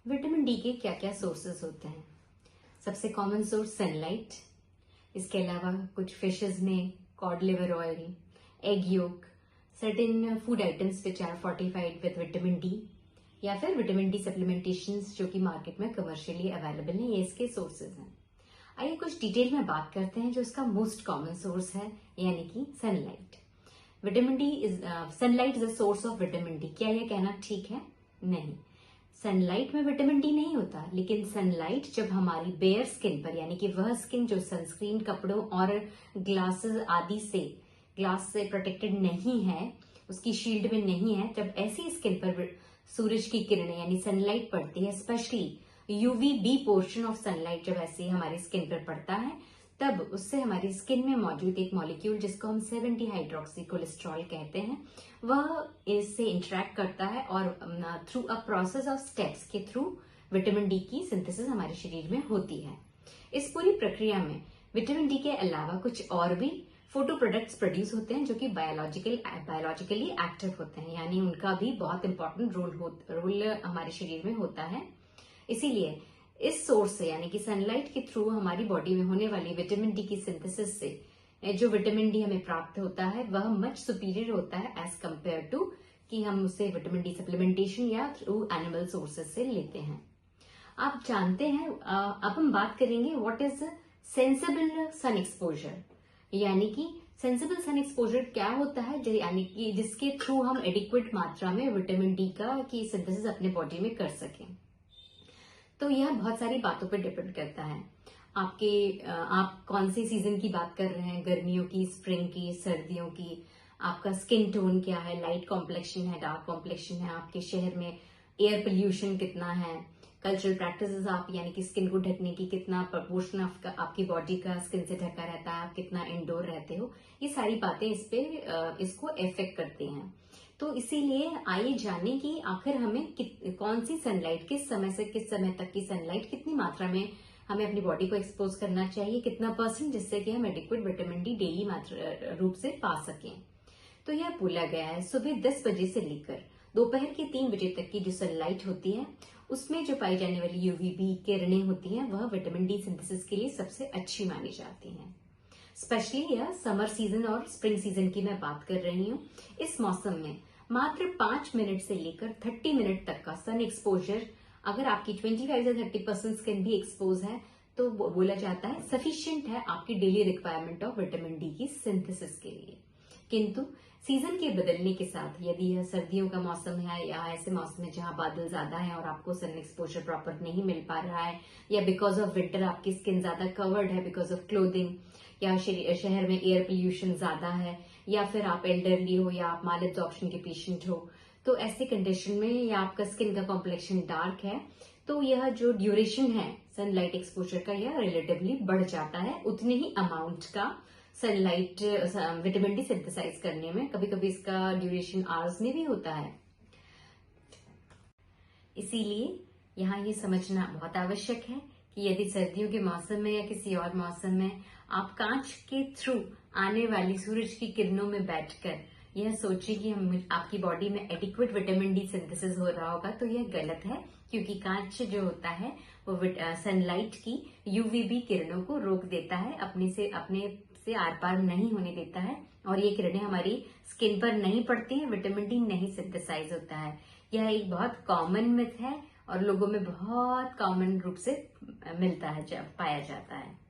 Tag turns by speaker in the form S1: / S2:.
S1: Vitamin D के क्या क्या सोर्सेस होते हैं? सबसे कॉमन सोर्स सनलाइट। इसके अलावा कुछ फिशेस में cod liver oil, egg yolk, certain food items which are fortified with vitamin D, या फिर विटामिन डी सप्लीमेंटेशंस जो कि मार्केट में कमर्शियली अवेलेबल है, ये इसके सोर्सेज हैं। आइए कुछ डिटेल में बात करते हैं जो इसका मोस्ट कॉमन सोर्स है, यानी कि sunlight. Vitamin D is sunlight is a source of vitamin D. क्या यह कहना ठीक है? नहीं, सनलाइट में विटामिन डी नहीं होता, लेकिन सनलाइट जब हमारी बेयर स्किन पर, यानी कि वह स्किन जो सनस्क्रीन, कपड़ों और ग्लासेस आदि से, ग्लास से प्रोटेक्टेड नहीं है, उसकी शील्ड में नहीं है, जब ऐसी स्किन पर सूरज की किरणें यानी सनलाइट पड़ती है, specially UVB portion of sunlight जब ऐसे हमारी स्किन पर पड़ता है, तब उससे हमारी स्किन में मौजूद एक मॉलिक्यूल जिसको हम 70 हाइड्रोक्सी कोलेस्ट्रॉल कहते हैं, वह इससे इंटरेक्ट करता है और through a process of steps के थ्रू विटामिन डी की सिंथेसिस हमारे शरीर में होती है। इस पूरी प्रक्रिया में विटामिन डी के अलावा कुछ और भी फोटो प्रोडक्ट्स प्रोड्यूस होते हैं जो कि बायोलॉजिकली एक्टिव होते हैं, यानी उनका भी बहुत इंपॉर्टेंट रोल हमारे शरीर में होता है। इसीलिए इस सोर्स से, यानी कि सनलाइट के थ्रू हमारी बॉडी में होने वाली विटामिन डी की सिंथेसिस से जो विटामिन डी हमें प्राप्त होता है वह मच सुपीरियर होता है एज कंपेयर टू कि हम उसे विटामिन डी सप्लीमेंटेशन या थ्रू एनिमल सोर्सेज से लेते हैं। आप जानते हैं, अब हम बात करेंगे what is sensible sun exposure, यानी कि सेंसिबल सन एक्सपोजर क्या होता है, यानी कि जिसके थ्रू हम एडिक्वेट मात्रा में विटामिन डी की सिंथेसिस अपने बॉडी में कर सकें। तो यह बहुत सारी बातों पर डिपेंड करता है। आप कौन से सीजन की बात कर रहे हैं, गर्मियों की, स्प्रिंग की, सर्दियों की, आपका स्किन टोन क्या है, लाइट कॉम्प्लेक्शन है, डार्क कॉम्प्लेक्शन है, आपके शहर में एयर पोल्यूशन कितना है, कल्चरल प्रैक्टिसेस आप, यानी कि स्किन को ढकने की कितना प्रपोर्शन आपकी बॉडी का स्किन से ढका रहता है, आप कितना इंडोर रहते हो, ये सारी बातें इसको इफेक्ट करती हैं। तो इसीलिए आइए जाने कि आखिर हमें कौन सी सनलाइट, किस समय से किस समय तक की सनलाइट, कितनी मात्रा में हमें अपनी बॉडी को एक्सपोज करना चाहिए, कितना %, जिससे कि हम एडिक्वेट विटामिन डी डेली रूप से पा सकें। तो यह बोला गया है सुबह 10 बजे से लेकर दोपहर के 3 बजे तक की जो सनलाइट होती है, उसमें जो पाई जाने वाली यूवीबी किरणें होती हैं, वह विटामिन डी सिंथेसिस के लिए सबसे अच्छी मानी जाती हैं। स्पेशली यह समर सीजन और स्प्रिंग सीजन की मैं बात कर रही हूँ। इस मौसम में मात्र 5 मिनट से लेकर 30 मिनट तक का सन एक्सपोजर, अगर आपकी 25 से 30% स्किन भी एक्सपोज है, तो बोला जाता है सफिशिएंट है आपकी daily requirement of vitamin D की सिंथेसिस के लिए। किंतु सीजन के बदलने के साथ, यदि यह सर्दियों का मौसम है या ऐसे मौसम है जहां बादल ज्यादा है और आपको सन एक्सपोजर प्रॉपर नहीं मिल पा रहा है, या बिकॉज ऑफ विंटर आपकी स्किन ज्यादा कवर्ड है बिकॉज ऑफ क्लोथिंग, या शहर में एयर पोल्यूशन ज्यादा है, या फिर आप एल्डरली हो या आप माल एब्जॉर्प्शन के पेशेंट हो, तो ऐसे कंडीशन में या आपका स्किन का कॉम्प्लेक्शन डार्क है, तो यह जो ड्यूरेशन है सनलाइट एक्सपोजर का, यह रिलेटिवली बढ़ जाता है उतने ही अमाउंट का सनलाइट विटामिन डी सिंथेसाइज करने में। कभी कभी इसका ड्यूरेशन आवर्स में भी होता है। इसीलिए यहाँ ये समझना बहुत आवश्यक है कि यदि सर्दियों के मौसम में या किसी और मौसम में आप कांच के थ्रू आने वाली सूरज की किरणों में बैठकर यह सोचिए कि आपकी बॉडी में एडिक्वेट विटामिन डी सिंथेसिस हो रहा होगा, तो यह गलत है, क्योंकि कांच जो होता है वो सनलाइट की यूवीबी किरणों को रोक देता है, अपने से आर पार नहीं होने देता है, और ये किरणें हमारी स्किन पर नहीं पड़ती हैं, विटामिन डी नहीं सिंथेसाइज होता है। यह एक बहुत कॉमन मिथ है और लोगों में बहुत कॉमन रूप से मिलता है, पाया जाता है।